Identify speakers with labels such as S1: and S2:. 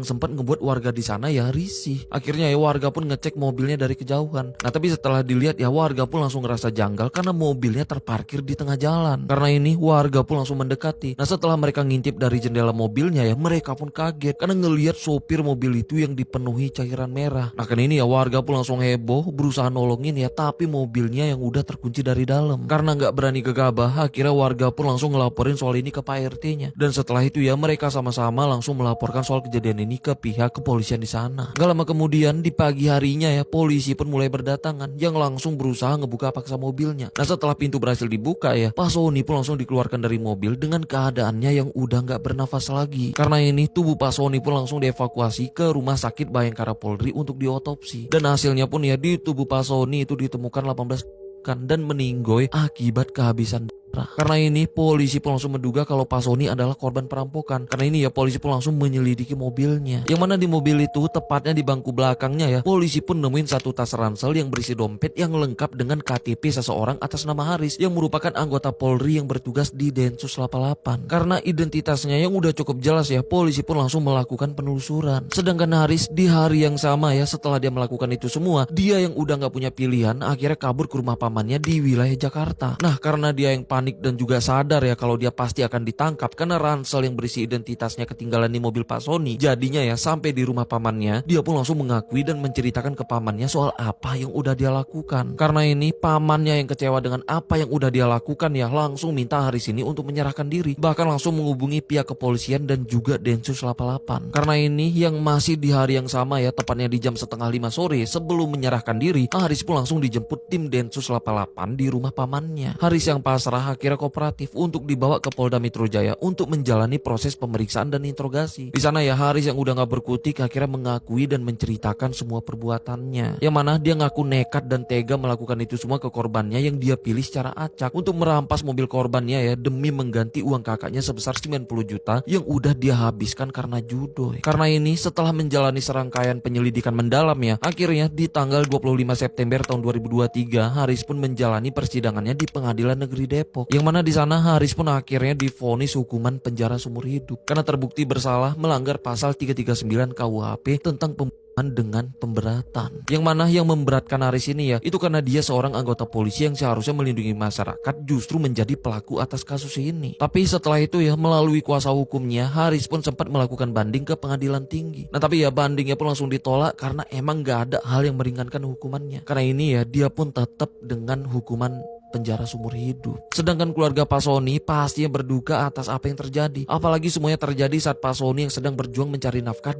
S1: sempat ngebuat warga di sana ya risih. Akhirnya ya warga pun ngecek mobilnya dari kejauhan. Nah tapi setelah dilihat ya warga pun langsung ngerasa janggal karena mobilnya terparkir di tengah jalan. Karena ini warga pun langsung mendekati. Nah setelah mereka ngintip dari jendela mobilnya ya mereka pun kaget karena ngelihat sopir mobil itu yang dipenuhi cairan merah. Nah kan ini ya warga pun langsung heboh berusaha nolongin ya, tapi mobilnya yang udah terkunci dari dalam. Karena nggak berani gegabah akhirnya warga pun langsung ngelaporin soal ini ke Pak RT-nya. Dan setelah itu ya mereka sama-sama langsung melaporkan soal kejadian ini ke pihak kepolisian di sana. Gak lama kemudian di pagi harinya ya polisi pun mulai berdatangan yang langsung berusaha ngebuka paksa mobilnya. Nah setelah pintu berhasil dibuka ya Pak Sony pun langsung dikeluarkan dari mobil dengan keadaannya yang udah gak bernafas lagi. Karena ini tubuh Pak Sony pun langsung dievakuasi ke rumah sakit Bayangkara Polri untuk diotopsi. Dan hasilnya pun ya di tubuh Pak Sony itu ditemukan 18 dan meninggoy akibat kehabisan darah. Karena ini polisi pun langsung menduga kalau Pak Sony adalah korban perampokan. Karena ini ya polisi pun langsung menyelidiki mobilnya. Yang mana di mobil itu tepatnya di bangku belakangnya ya polisi pun nemuin satu tas ransel yang berisi dompet yang lengkap dengan KTP seseorang atas nama Haris yang merupakan anggota Polri yang bertugas di Densus 88. Karena identitasnya yang udah cukup jelas ya polisi pun langsung melakukan penelusuran. Sedangkan Haris di hari yang sama ya setelah dia melakukan itu semua dia yang udah gak punya pilihan akhirnya kabur ke rumah pamannya di wilayah Jakarta. Nah karena dia yang panik dan juga sadar ya kalau dia pasti akan ditangkap karena ransel yang berisi identitasnya ketinggalan di mobil Pak Sony. Jadinya ya sampai di rumah pamannya dia pun langsung mengakui dan menceritakan ke pamannya soal apa yang udah dia lakukan. Karena ini pamannya yang kecewa dengan apa yang udah dia lakukan ya langsung minta Haris ini untuk menyerahkan diri. Bahkan langsung menghubungi pihak kepolisian dan juga Densus 88. Karena ini yang masih di hari yang sama ya tepatnya di jam 4:30 sore sebelum menyerahkan diri Haris pun langsung dijemput tim Densus 88 di rumah pamannya. Haris yang pasrah akhirnya kooperatif untuk dibawa ke Polda Metro Jaya untuk menjalani proses pemeriksaan dan interogasi. Di sana ya Haris yang udah gak berkutik akhirnya mengakui dan menceritakan semua perbuatannya. Yang mana dia ngaku nekat dan tega melakukan itu semua ke korbannya yang dia pilih secara acak untuk merampas mobil korbannya ya demi mengganti uang kakaknya sebesar 90 juta yang udah dia habiskan karena judoy. Karena ini setelah menjalani serangkaian penyelidikan mendalam ya akhirnya di tanggal 25 September tahun 2023 Haris pun menjalani persidangannya di Pengadilan Negeri Depok. Yang mana di sana Haris pun akhirnya divonis hukuman penjara seumur hidup karena terbukti bersalah melanggar pasal 339 KUHP tentang pembunuhan dengan pemberatan. Yang mana yang memberatkan Haris ini ya itu karena dia seorang anggota polisi yang seharusnya melindungi masyarakat justru menjadi pelaku atas kasus ini. Tapi setelah itu ya melalui kuasa hukumnya Haris pun sempat melakukan banding ke pengadilan tinggi. Nah tapi ya bandingnya pun langsung ditolak karena emang gak ada hal yang meringankan hukumannya. Karena ini ya dia pun tetap dengan hukuman penjara seumur hidup. Sedangkan keluarga Pak Sony pastinya berduka atas apa yang terjadi. Apalagi semuanya terjadi saat Pak Sony yang sedang berjuang mencari nafkah